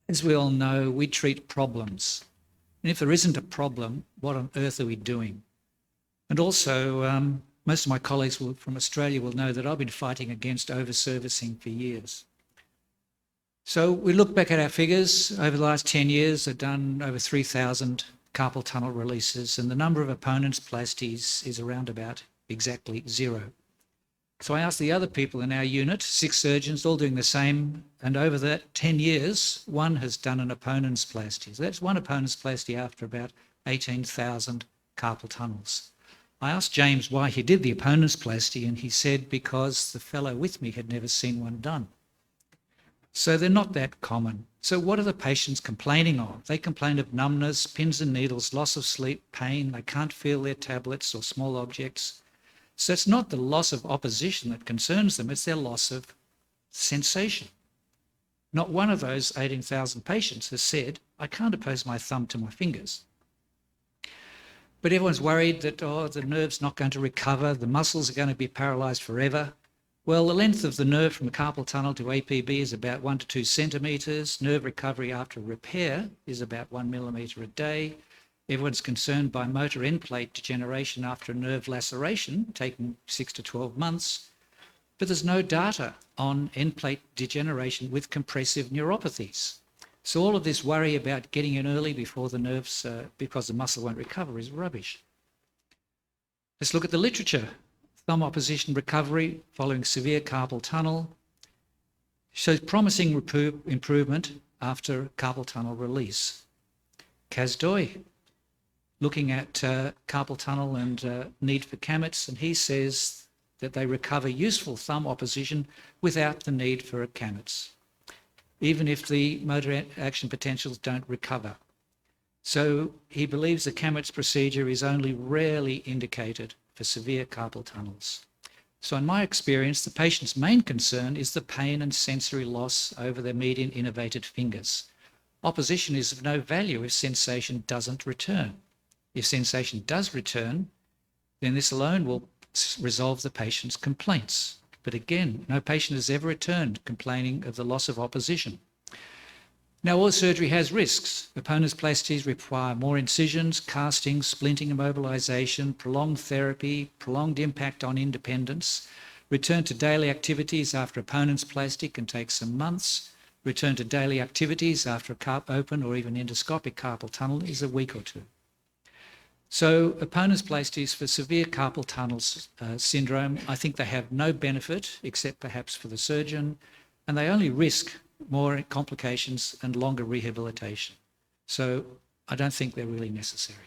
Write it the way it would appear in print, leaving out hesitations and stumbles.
As we all know, we treat problems. And if there isn't a problem, what on earth are we doing? And also, most of my colleagues from Australia will know that I've been fighting against over-servicing for years. So we look back at our figures. Over the last 10 years, they've done over 3,000 carpal tunnel releases, and the number of Oppenensplasties is around about exactly 0. So I asked the other people in our unit, 6 surgeons, all doing the same, and over that 10 years, one has done an Oppenensplasty. So that's one Oppenensplasty after about 18,000 carpal tunnels. I asked James why he did the Oppenensplasty, and he said because the fellow with me had never seen one done. So they're not that common. So what are the patients complaining of? They complain of numbness, pins and needles, loss of sleep, pain. They can't feel their tablets or small objects. So it's not the loss of opposition that concerns them, it's their loss of sensation. Not one of those 18,000 patients has said, I can't oppose my thumb to my fingers. But everyone's worried that, the nerve's not going to recover, the muscles are going to be paralysed forever. Well, the length of the nerve from the carpal tunnel to APB is about 1 to 2 centimetres. Nerve recovery after repair is about 1 millimetre a day. Everyone's concerned by motor end plate degeneration after a nerve laceration, taking 6 to 12 months. But there's no data on end plate degeneration with compressive neuropathies. So all of this worry about getting in early before the nerves, because the muscle won't recover, is rubbish. Let's look at the literature. Thumb opposition recovery following severe carpal tunnel shows promising improvement after carpal tunnel release. Kasdoi, looking at carpal tunnel and need for CAMETs, and he says that they recover useful thumb opposition without the need for a CAMETs, even if the motor action potentials don't recover. So he believes the CAMETs procedure is only rarely indicated for severe carpal tunnels. So in my experience, the patient's main concern is the pain and sensory loss over their median innervated fingers. Opposition is of no value if sensation doesn't return. If sensation does return, then this alone will resolve the patient's complaints. But again, no patient has ever returned complaining of the loss of opposition. Now, all surgery has risks. Oppenensplasties require more incisions, casting, splinting, immobilisation, prolonged therapy, prolonged impact on independence. Return to daily activities after Oppenensplasty can take some months. Return to daily activities after a carp open or even endoscopic carpal tunnel is a week or two. So Oppenensplasties for severe carpal tunnel syndrome, I think they have no benefit except perhaps for the surgeon, and they only risk more complications and longer rehabilitation. So I don't think they're really necessary.